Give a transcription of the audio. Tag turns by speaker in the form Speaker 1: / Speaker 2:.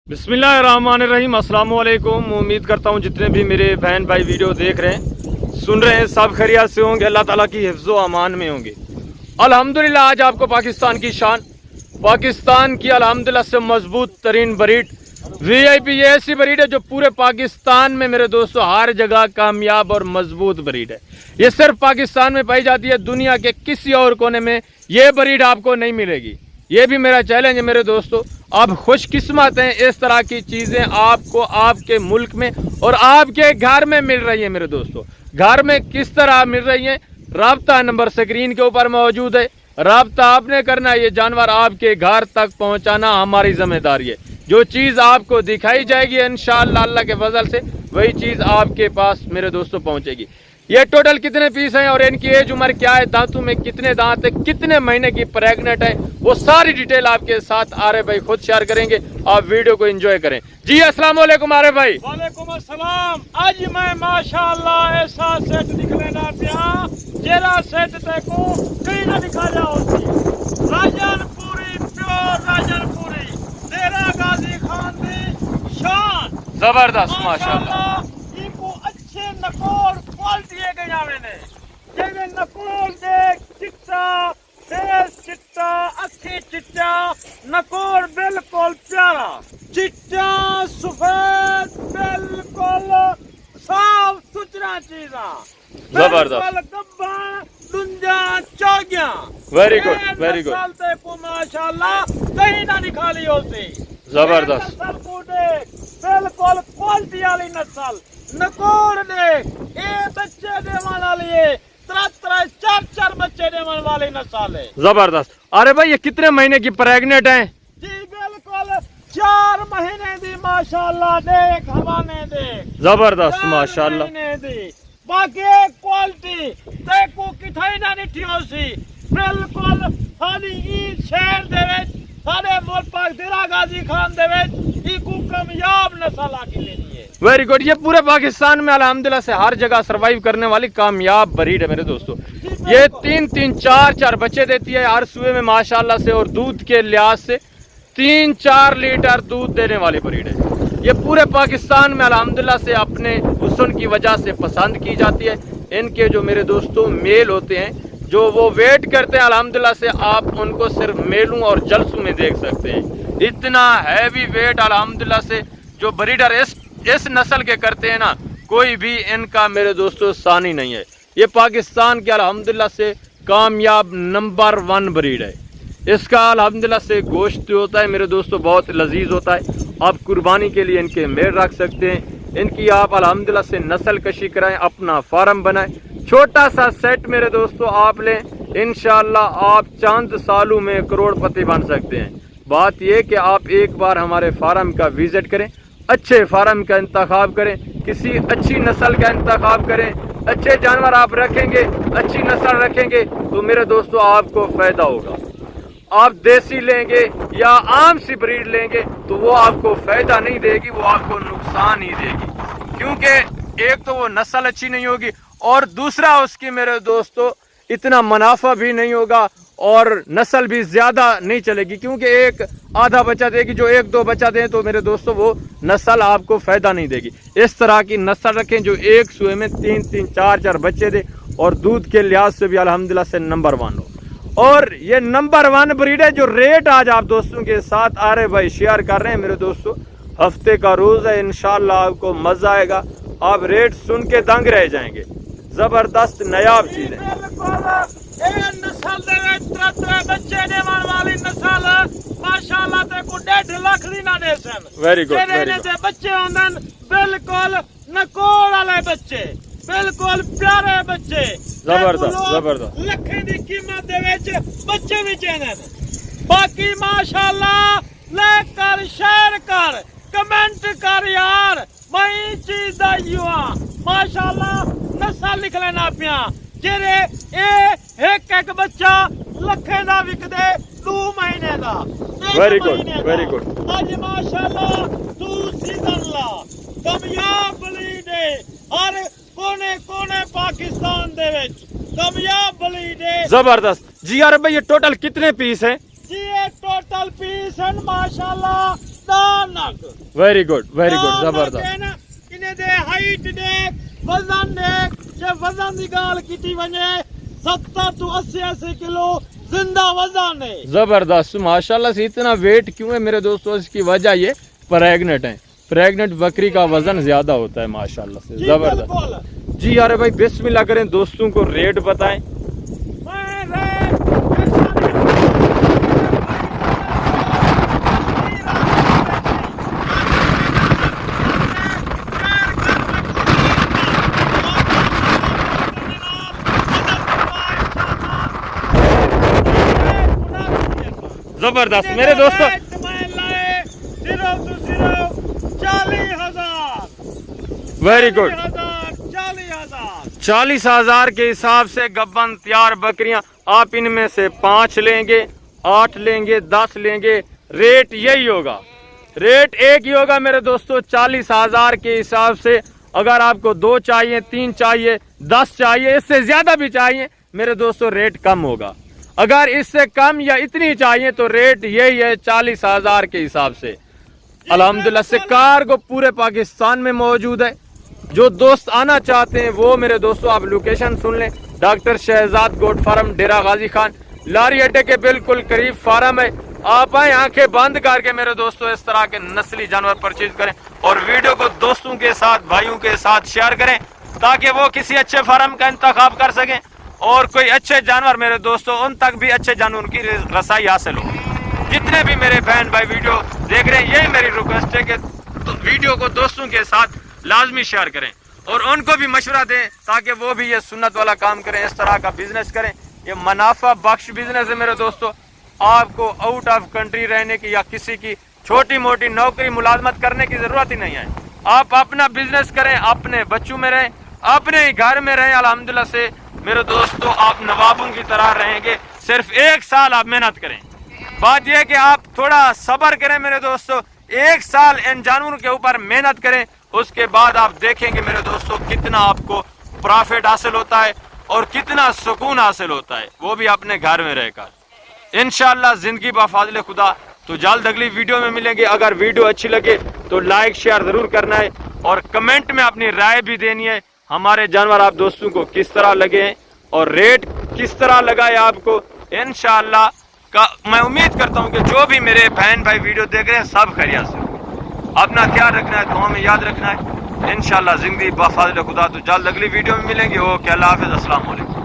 Speaker 1: बिस्मिल्लाहिर्रहमानिर्रहीम, अस्सलाम वालेकुम। उम्मीद करता हूँ जितने भी मेरे बहन भाई वीडियो देख रहे हैं, सुन रहे हैं, सब खैरियत से होंगे, अल्लाह ताला की हिफ्ज़ व अमान में होंगे। अल्हम्दुलिल्लाह आज आपको पाकिस्तान की शान, पाकिस्तान की अल्हम्दुलिल्लाह से मजबूत तरीन ब्रीड VIP, ये ऐसी ब्रीड है जो पूरे पाकिस्तान में मेरे दोस्तों हर जगह कामयाब और मजबूत ब्रीड है। ये सिर्फ पाकिस्तान में पाई जाती है, दुनिया के किसी और कोने में ये ब्रीड आपको नहीं मिलेगी। ये भी मेरा चैलेंज है मेरे दोस्तों, आप खुशकिस्मत हैं, इस तरह की चीज़ें आपको आपके मुल्क में और आपके घर में मिल रही है। मेरे दोस्तों घर में किस तरह मिल रही है, राब्ता नंबर स्क्रीन के ऊपर मौजूद है, राब्ता आपने करना है, ये जानवर आपके घर तक पहुंचाना हमारी जिम्मेदारी है। जो चीज़ आपको दिखाई जाएगी इंशाअल्लाह अल्लाह के फजल से वही चीज़ आपके पास मेरे दोस्तों पहुंचेगी। ये टोटल कितने पीस हैं और इनकी एज उम्र क्या है, दांतों में कितने दांत है, कितने महीने की प्रेग्नेंट है, वो सारी डिटेल आपके साथ आरे भाई खुद शेयर करेंगे। आप वीडियो को एंजॉय करें। जी अस्सलाम वालेकुम आरे भाई।
Speaker 2: वालेकुम अस्सलाम। आज मैं माशाअल्लाह ऐसा सेट दिखलेना पिया जेरा सेट ते को कहीं ना दिखा जा होती। राजनपुरी प्योर राजनपुरी तेरा गाजी खान दी शान
Speaker 1: जबरदस्त माशाअल्लाह।
Speaker 2: इनको अच्छे नकोर क्वालिटी है गया मैंने जेने नकोर देख चिट्टा फेस चिट्टा अखी चिट्टा नकोर बिल्कुल प्यारा चिट्टा सफेद बिल्कुल साफ सुथरा चीज़ा
Speaker 1: जबरदस्त
Speaker 2: दुंजा चौगिया
Speaker 1: वेरी गुड वेरी गुड
Speaker 2: को माशाल्लाह कहीं ना निकाली होती
Speaker 1: जबरदस्त
Speaker 2: नस्ल को देख बिल्कुल क्वालिटी वाली नस्ल नकोर देख ये बच्चे देने वाली तरह चार बच्चे देने वाली नस्ल है
Speaker 1: जबरदस्त। अरे भाई ये कितने महीने की प्रेग्नेंट है?
Speaker 2: जी बिल्कुल 4 महीने दी माशाल्लाह देख हवाने देख
Speaker 1: जबरदस्त माशाल्लाह।
Speaker 2: दी बाकी क्वालिटी देखो किथाई ना निठी होसी बिल्कुल साडी ईद शहर दे विच साडे मुल्क पाक दिरा गाजी खान दे विच इको कामयाब नस्ल आके लेनी है।
Speaker 1: Very good. ये पूरे पाकिस्तान में अल्हम्दुलिल्लाह से हर जगह सरवाइव करने वाली कामयाब ब्रीड है मेरे दोस्तों। ये 3-3 4-4 बच्चे देती है हर सुबह में माशाल्लाह से, और दूध के लिहाज से 3-4 लीटर दूध देने वाली ब्रीड है। ये पूरे पाकिस्तान में अल्हम्दुलिल्लाह से अपने हुस्न की वजह से पसंद की जाती है। इनके जो मेरे दोस्तों मेल होते हैं जो वो वेट करते हैं अल्हम्दुलिल्लाह से, आप उनको सिर्फ मेलों और जलसों में देख सकते हैं। इतना हैवी वेट अल्हम्दुलिल्लाह से जो ब्रीडर इस नस्ल के करते हैं ना, कोई भी इनका मेरे दोस्तों सानी नहीं है। ये पाकिस्तान के अल्हम्दुलिल्लाह से कामयाब नंबर 1 ब्रीड है। इसका अल्हम्दुलिल्लाह से गोश्त जो होता है मेरे दोस्तों बहुत लजीज होता है। आप कुर्बानी के लिए इनके मेल रख सकते हैं, इनकी आप अल्हम्दुलिल्लाह से नस्ल कशी कराएं, अपना फार्म बनाएं। छोटा सा सेट मेरे दोस्तों आप लें, इंशाअल्लाह आप चंद सालों में करोड़पति बन सकते हैं। बात यह कि आप एक बार हमारे फार्म का विजिट करें, अच्छे फार्म का इंतखाब करें, किसी अच्छी नस्ल का इंतखाब करें, अच्छे जानवर आप रखेंगे, अच्छी नस्ल रखेंगे तो मेरे दोस्तों आपको फ़ायदा होगा। आप देसी लेंगे या आम सी ब्रीड लेंगे तो वो आपको फ़ायदा नहीं देगी, वो आपको नुकसान ही देगी, क्योंकि एक तो वो नस्ल अच्छी नहीं होगी और दूसरा उसकी मेरे दोस्तों इतना मुनाफा भी नहीं होगा और नस्ल भी ज़्यादा नहीं चलेगी, क्योंकि एक आधा बच्चा देगी, जो 1-2 बच्चा दें तो मेरे दोस्तों वो नस्ल आपको फ़ायदा नहीं देगी। इस तरह की नस्ल रखें जो एक सुबह में 3-3 4-4 बच्चे दे और दूध के लिहाज से भी अल्हम्दुलिल्लाह से नंबर 1 हो। और ये नंबर 1 ब्रीड है। जो रेट आज आप दोस्तों के साथ आ रहे भाई शेयर कर रहे हैं मेरे दोस्तों, हफ्ते का रोज़ है, इंशाअल्लाह आपको मज़ा आएगा, आप रेट सुन के दंग रह जाएंगे। जबरदस्त नायाब चीज़ है। Very good very good.
Speaker 2: बच्चे होंदन बिल्कुल नकोड़ वाले बच्चे, बिल्कुल प्यारे बच्चे,
Speaker 1: जबरदस्त जबरदस्त।
Speaker 2: लखे दी कीमत दे विच बच्चे भी चेंदन। बाकी माशाअल्लाह लेकर शेयर कर कमेंट कर यार, वही चीज दा युवा माशाअल्लाह नस्ल लिख लेना पिया जेरे एक बच्चा लखे दा विकदे 2 महीने दा।
Speaker 1: Very good very good.
Speaker 2: आज माशाअल्लाह 2 सीजन ला कामयाब ब्रीड है, हर कोने पाकिस्तान दे विच कामयाब ब्रीड है।
Speaker 1: जबरदस्त। जी यार भाई ये टोटल कितने पीस हैं?
Speaker 2: जी ये टोटल पीस है माशाल्लाह
Speaker 1: ویری گڈ زبردست.
Speaker 2: انہیں دے ہائٹ دیکھ وزن دیکھ کہ وزن دی گال کیتی ونجے 70 تو 80 کلو زندہ وزن ہے.
Speaker 1: زبردست ماشاءاللہ سے. اتنا ویٹ کیوں ہے میرے دوستو؟ اس کی وجہ یہ پریگنٹ ہیں. پریگنٹ بکری کا وزن زیادہ ہوتا ہے ماشاءاللہ سے. زبردست. جی یار بھائی بسم اللہ کریں، دوستوں کو ریٹ بتائیں. زبردست میرے دوستو.
Speaker 2: 40,000
Speaker 1: ویری گڈ.
Speaker 2: 40,000
Speaker 1: 40,000 کے حساب سے گبن تیار بکریاں. آپ ان میں سے 5 لیں گے، 8 لیں گے، 10 لیں گے، ریٹ یہی ہوگا. ریٹ ایک ہی ہوگا میرے دوستو 40,000 کے حساب سے. اگر آپ کو 2 چاہیے، 3 چاہیے، 10 چاہیے، اس سے زیادہ بھی چاہیے میرے دوستو ریٹ کم ہوگا. اگر اس سے کم یا اتنی چاہیے تو ریٹ یہی ہے 40,000 کے حساب سے. الحمدللہ سے کارگو پورے پاکستان میں موجود ہے. جو دوست آنا چاہتے ہیں وہ میرے دوستو آپ لوکیشن سن لیں. ڈاکٹر شہزاد گوٹ فارم، ڈیرہ غازی خان، لاری اڈے کے بالکل قریب فارم ہے. آپ آئیں آنکھیں بند کر کے میرے دوستو اس طرح کے نسلی جانور پرچیز کریں اور ویڈیو کو دوستوں کے ساتھ، بھائیوں کے ساتھ شیئر کریں تاکہ وہ کسی اچھے فارم کا انتخاب کر سکیں اور کوئی اچھے جانور میرے دوستو ان تک بھی اچھے جانور کی رسائی حاصل ہو. جتنے بھی میرے بہن بھائی ویڈیو دیکھ رہے ہیں یہی میری ریکویسٹ ہے کہ ویڈیو کو دوستوں کے ساتھ لازمی شیئر کریں اور ان کو بھی مشورہ دیں تاکہ وہ بھی یہ سنت والا کام کریں، اس طرح کا بزنس کریں. یہ منافع بخش بزنس ہے میرے دوستو. آپ کو آؤٹ آف کنٹری رہنے کی یا کسی کی چھوٹی موٹی نوکری ملازمت کرنے کی ضرورت ہی نہیں ہے. آپ اپنا بزنس کریں، اپنے بچوں میں رہیں، اپنے ہی گھر میں رہیں. الحمدللہ سے میرے دوستو آپ نوابوں کی طرح رہیں گے. صرف 1 سال آپ محنت کریں. بات یہ کہ آپ تھوڑا صبر کریں میرے دوستو. 1 سال ان جانوروں کے اوپر محنت کریں، اس کے بعد آپ دیکھیں گے میرے دوستو کتنا آپ کو پرافٹ حاصل ہوتا ہے اور کتنا سکون حاصل ہوتا ہے، وہ بھی اپنے گھر میں رہ کر. انشاءاللہ زندگی بفضل خدا. تو جلد اگلی ویڈیو میں ملیں گے. اگر ویڈیو اچھی لگے تو لائک شیئر ضرور کرنا ہے اور کمنٹ میں اپنی رائے بھی دینی ہے. ہمارے جانور آپ دوستوں کو کس طرح لگے ہیں اور ریٹ کس طرح لگا ہے آپ کو. انشاءاللہ میں امید کرتا ہوں کہ جو بھی میرے بہن بھائی ویڈیو دیکھ رہے ہیں سب خیریت سے. اپنا خیال رکھنا ہے، دعا میں یاد رکھنا ہے. انشاءاللہ زندگی بفضل خدا. تو جلد اگلی ویڈیو میں ملیں گے. اوکے، اللہ حافظ، السلام علیکم.